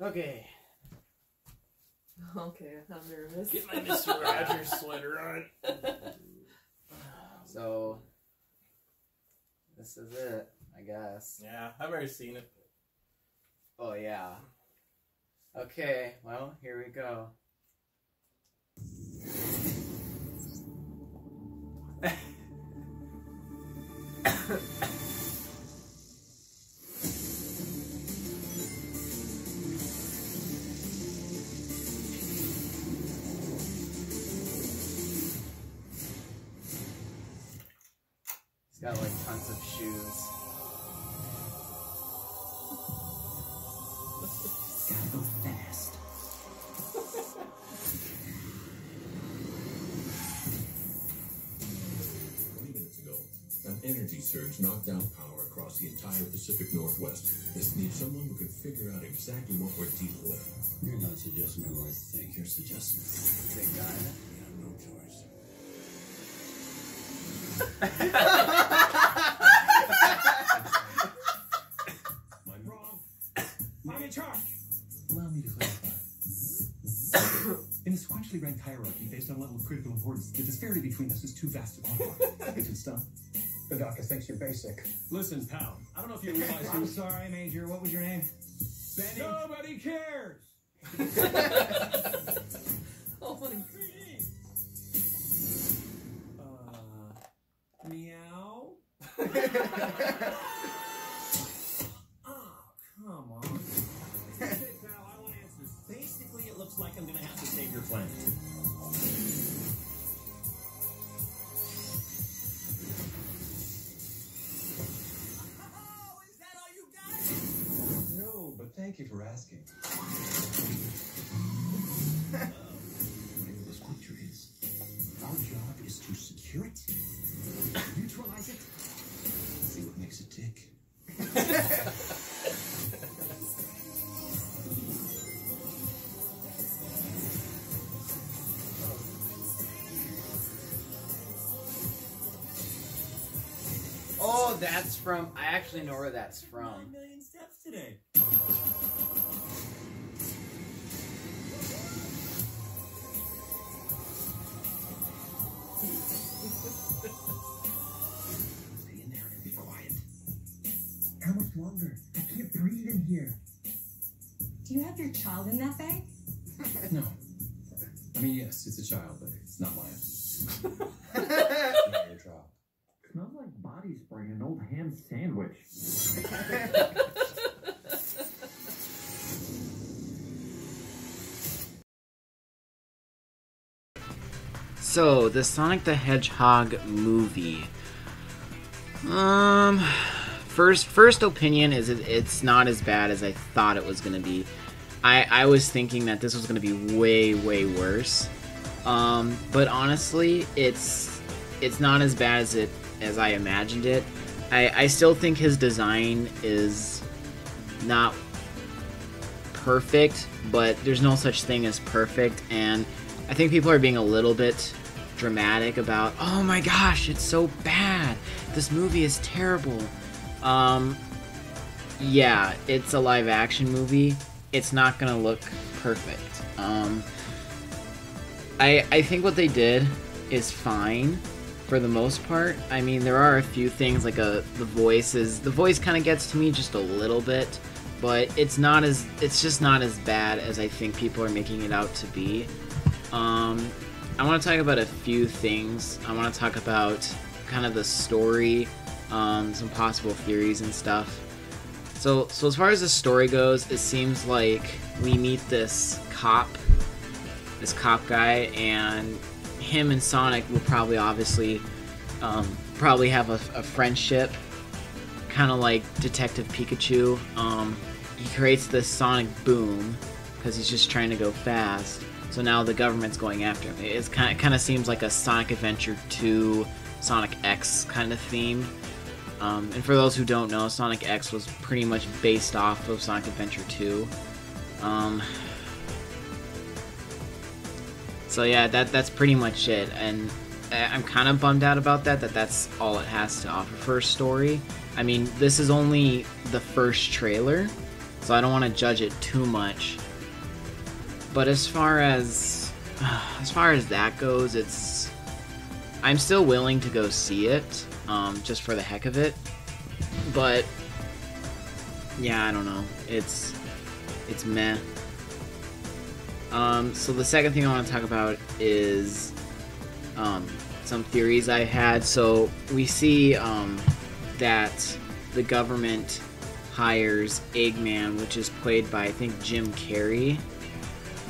Okay. Okay, I'm nervous. Get my Mr. Rogers sweater on. So, this is it, I guess. Yeah, I've already seen it. Oh, yeah. Okay, well, here we go. He's got like tons of shoes. Gotta go fast. 20 minutes ago, an energy surge knocked down power across the entire Pacific Northwest. This needs someone who can figure out exactly what we're dealing with. You're not suggesting what I think. You're suggesting. Big guy. We have no choice. I'm wrong. I'm in charge. Allow me to clarify. In a squanchly ranked hierarchy based on level of critical importance, the disparity between us is too vast to quantify. It's just done. The doctor thinks you're basic. Listen, pal. I don't know if you realize. I'm sorry, Major. What was your name? Benny. Nobody cares. Oh my Meow. Oh, come on. Okay, pal, I want answers. Basically, it looks like I'm gonna have to save your planet. Oh, is that all you got? No, but thank you for asking. Whatever this creature is, our job is to secure it, neutralize it, see what makes it tick. Oh, that's from... I actually know where that's 9 from. million steps today. Stay in there and be quiet. How much longer? I can't breathe in here. Do you have your child in that bag? No. I mean, yes, it's a child, but it's not mine. Not your job. Smells like body spray and an old ham sandwich. So, the Sonic the Hedgehog movie. First opinion is it's not as bad as I thought it was gonna be. I was thinking that this was gonna be way worse. But honestly, it's not as bad as I imagined it. I still think his design is not perfect, but there's no such thing as perfect, and I think people are being a little bit dramatic about, oh my gosh, it's so bad, this movie is terrible. Yeah, it's a live action movie, it's not gonna look perfect. I think what they did is fine for the most part. I mean, there are a few things like the voice kind of gets to me just a little bit, but it's just not as bad as I think people are making it out to be. I want to talk about a few things. I want to talk about kind of the story, some possible theories and stuff. So as far as the story goes, it seems like we meet this cop guy, and him and Sonic will probably obviously probably have a friendship, kind of like Detective Pikachu. He creates this sonic boom because he's just trying to go fast. So now the government's going after him. It kind of seems like a Sonic Adventure 2, Sonic X kind of theme. And for those who don't know, Sonic X was pretty much based off of Sonic Adventure 2. So yeah, that's pretty much it. And I'm kind of bummed out about that's all it has to offer for a story. I mean, this is only the first trailer. so I don't want to judge it too much. But as far as that goes, I'm still willing to go see it, just for the heck of it. But yeah, I don't know. It's meh. So the second thing I want to talk about is some theories I had. So we see that the government hires Eggman, which is played by, I think, Jim Carrey.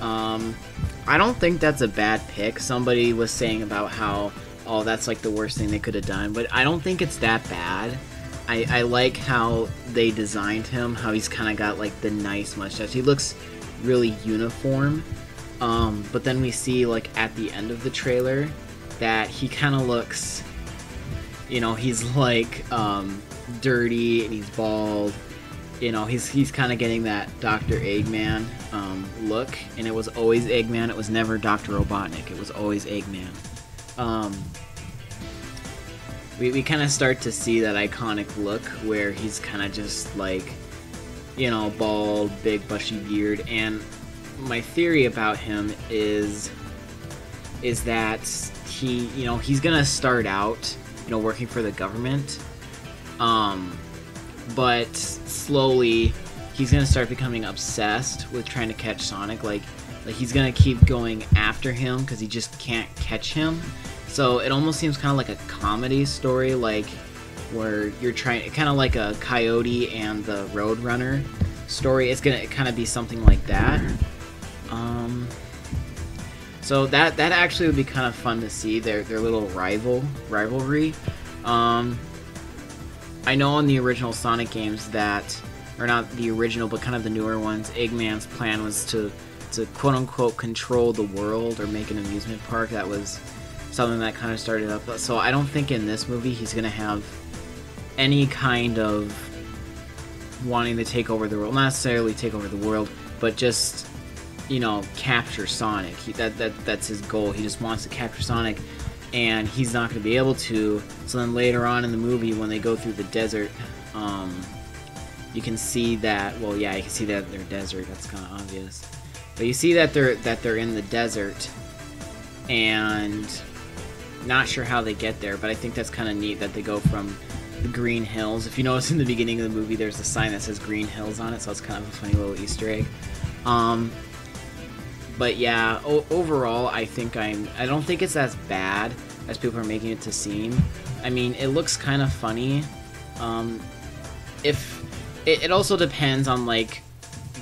I don't think that's a bad pick. Somebody was saying about how, oh, that's like the worst thing they could have done, but I don't think it's that bad. I like how they designed him, how he's kind of got like the nice mustache. He looks really uniform. But then we see like at the end of the trailer that he kind of looks, you know, he's like dirty and he's bald. You know, he's kind of getting that Dr. Eggman look, and it was always Eggman. It was never Dr. Robotnik. It was always Eggman. We kind of start to see that iconic look where he's kind of just like, you know, bald, big bushy beard. And my theory about him is that he, you know, he's gonna start out, you know, working for the government, but slowly he's gonna start becoming obsessed with trying to catch Sonic. Like he's gonna keep going after him because he just can't catch him. So it almost seems kind of like a comedy story, like where you're trying, kind of like a Coyote and the Roadrunner story. It's gonna kind of be something like that. So that actually would be kind of fun to see, their little rivalry. I know in the original Sonic games that, or not the original, but kind of the newer ones, Eggman's plan was to quote-unquote control the world or make an amusement park. That was something that kind of started up. So I don't think in this movie he's going to have any kind of wanting to take over the world. Not necessarily take over the world, but just, you know, capture Sonic. That's his goal. He just wants to capture Sonic, and he's not going to be able to. So then later on in the movie, when they go through the desert, you can see that. Well, yeah, you can see that they're desert. That's kind of obvious. But you see that they're in the desert, and not sure how they get there. But I think that's kind of neat that they go from the Green Hills. If you notice in the beginning of the movie, there's a sign that says Green Hills on it, so it's kind of a funny little Easter egg. But yeah, overall, I don't think it's as bad as people are making it to seem. I mean, it looks kind of funny. If it also depends on like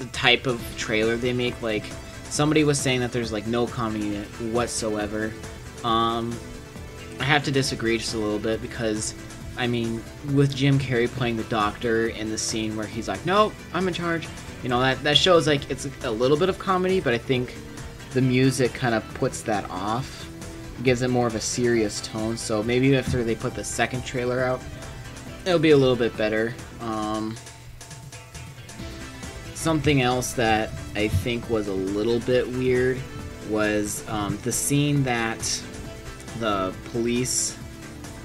the type of trailer they make. Like somebody was saying that there's like no comedy in it whatsoever. I have to disagree just a little bit, because I mean, with Jim Carrey playing the doctor in the scene where he's like, "No, I'm in charge," you know, that shows like it's a little bit of comedy, but I think the music kind of puts that off. It gives it more of a serious tone. So maybe after they put the second trailer out, it'll be a little bit better. Something else that I think was a little bit weird was the scene that the police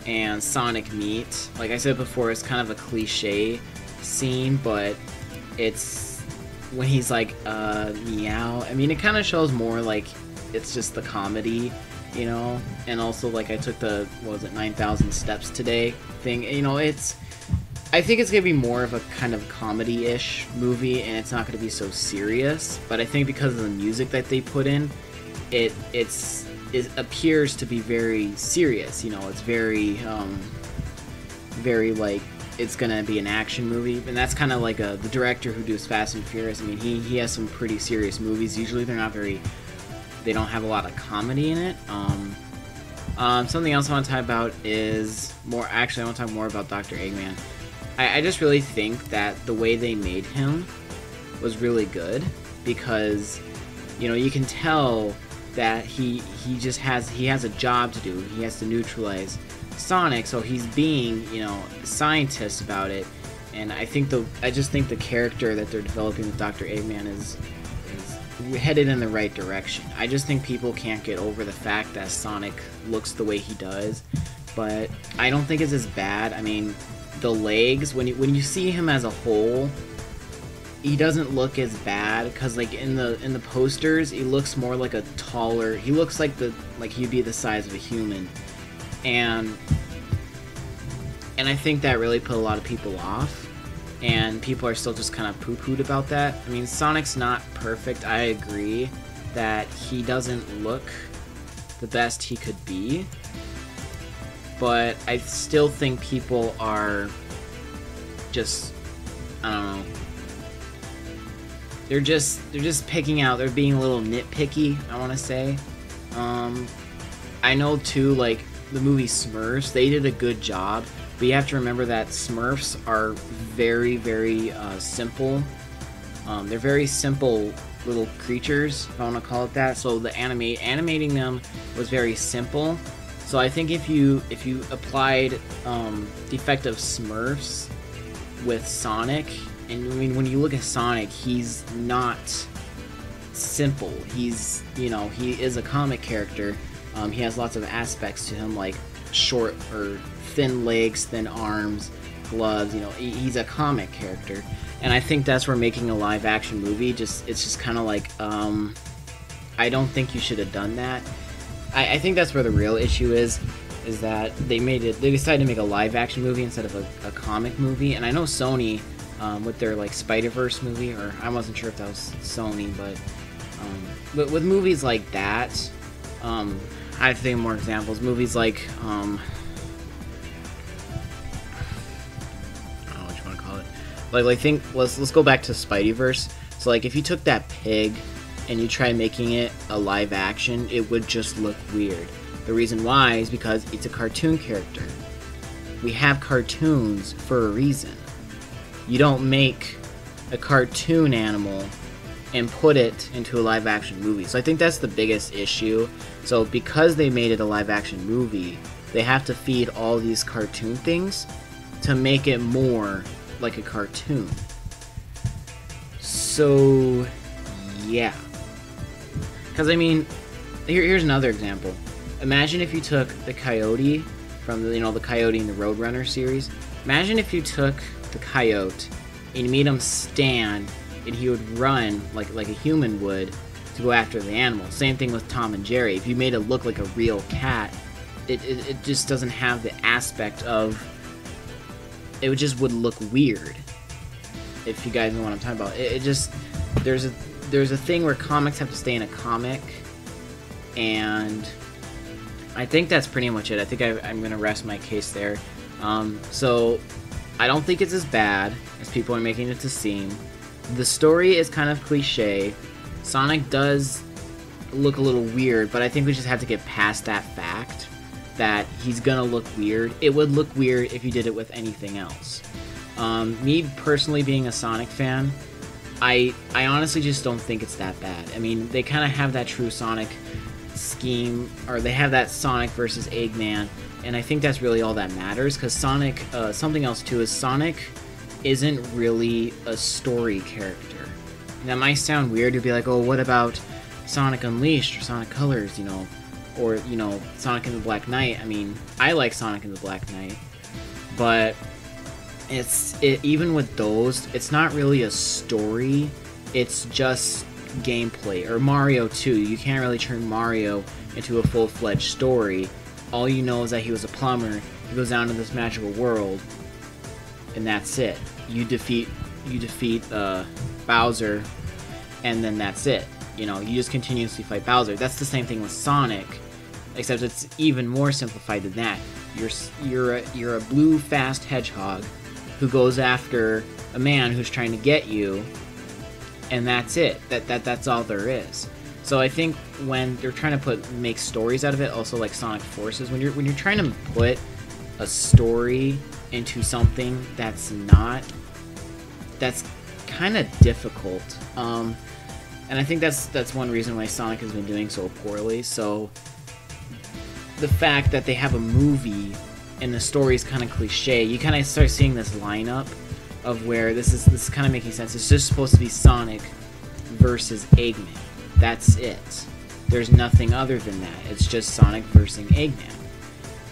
and Sonic meet. Like I said before, it's kind of a cliche scene, but it's when he's like, meow. I mean, it kind of shows more like it's just the comedy, you know? And also, like, I took the, what was it, 9,000 steps today thing. You know, I think it's going to be more of a kind of comedy-ish movie, and it's not going to be so serious. But I think because of the music that they put in, it appears to be very serious. You know, it's very like, it's gonna be an action movie, and that's kind of like the director who does Fast and Furious. I mean, he has some pretty serious movies. Usually they don't have a lot of comedy in it. Something else I want to talk about is I want to talk more about Dr. Eggman. I just really think that the way they made him was really good, because, you know, you can tell that he has a job to do. He has to neutralize Sonic, so he's being, you know, a scientist about it. And I just think the character that they're developing with Dr. Eggman is headed in the right direction. I just think people can't get over the fact that Sonic looks the way he does, but I don't think it's as bad. I mean, the legs, when you see him as a whole, he doesn't look as bad because like in the posters he looks more like a taller. He looks like he'd be the size of a human, and I think that really put a lot of people off, and people are still just kind of poo-pooed about that. I mean, Sonic's not perfect. I agree that he doesn't look the best he could be, but I still think people are just, I don't know, they're just picking out, they're being a little nitpicky, I want to say. I know too, like the movie Smurfs, they did a good job, but you have to remember that Smurfs are very, very simple. They're very simple little creatures, if I want to call it that. So the animating them was very simple. So I think if you applied the effect of Smurfs with Sonic, and I mean when you look at Sonic, he's not simple. He's, you know, he is a comic character. He has lots of aspects to him, like short or thin legs, thin arms, gloves. You know, he's a comic character, and I think that's where making a live action movie it's just kind of like, I don't think you should have done that. I think that's where the real issue is that they decided to make a live action movie instead of a comic movie. And I know Sony, with their like Spider-Verse movie, or I wasn't sure if that was Sony, but with movies like that, I have to think of more examples. Movies like, I don't know what you want to call it. Like think, let's go back to Spideyverse. So like if you took that pig and you try making it a live action, it would just look weird. The reason why is because it's a cartoon character. We have cartoons for a reason. You don't make a cartoon animal and put it into a live action movie. So I think that's the biggest issue. So because they made it a live action movie, they have to feed all these cartoon things to make it more like a cartoon. So yeah. Because I mean, here's another example. Imagine if you took the coyote from the, the Coyote in the Roadrunner series. Imagine if you took the coyote and you made him stand and he would run like a human would to go after the animal. Same thing with Tom and Jerry. If you made it look like a real cat, it just doesn't have the aspect of, it just would look weird. If you guys know what I'm talking about. It just, there's a thing where comics have to stay in a comic, and I think that's pretty much it. I think I'm going to rest my case there. So I don't think it's as bad as people are making it to seem. The story is kind of cliche. Sonic does look a little weird, but I think we just have to get past that fact that he's gonna look weird. It would look weird if you did it with anything else. Me personally being a Sonic fan, I honestly just don't think it's that bad. I mean, they kind of have that true Sonic scheme, or they have that Sonic versus Eggman, and I think that's really all that matters, because Sonic, something else too, is Sonic isn't really a story character. And that might sound weird to be like, oh, what about Sonic Unleashed or Sonic Colors, or, Sonic and the Black Knight. I mean, I like Sonic and the Black Knight, but even with those, it's not really a story, it's just gameplay. Or Mario too, you can't really turn Mario into a full-fledged story. All you know is that he was a plumber, he goes down to this magical world, and that's it. You defeat Bowser, and then that's it. You just continuously fight Bowser. That's the same thing with Sonic, except it's even more simplified than that. You're a blue fast hedgehog who goes after a man who's trying to get you, and that's it. That's all there is. So I think when they're trying to make stories out of it, also like Sonic Forces, when you're trying to put a story into something that's kind of difficult. And I think that's one reason why Sonic has been doing so poorly. So the fact that they have a movie and the story is kind of cliche, you kind of start seeing this lineup of where this is kind of making sense. It's just supposed to be Sonic versus Eggman. That's it. There's nothing other than that. It's just Sonic versus Eggman.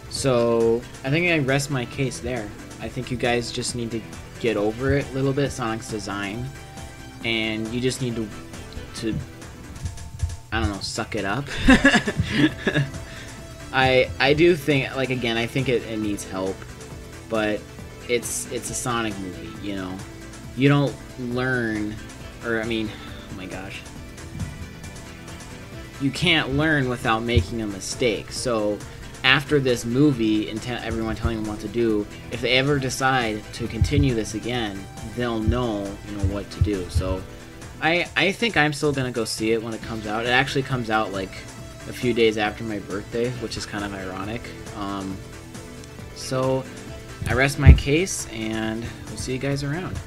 So I think I rest my case there. I think you guys just need to get over it a little bit, Sonic's design, and you just need to I don't know, suck it up. I do think, like, again, I think it needs help, but it's a Sonic movie, you know. You don't learn, or I mean, oh my gosh, you can't learn without making a mistake. So after this movie and everyone telling them what to do, if they ever decide to continue this again, they'll know, you know, what to do. So I think I'm still gonna go see it when it comes out. It actually comes out like a few days after my birthday, which is kind of ironic. So I rest my case, and we'll see you guys around.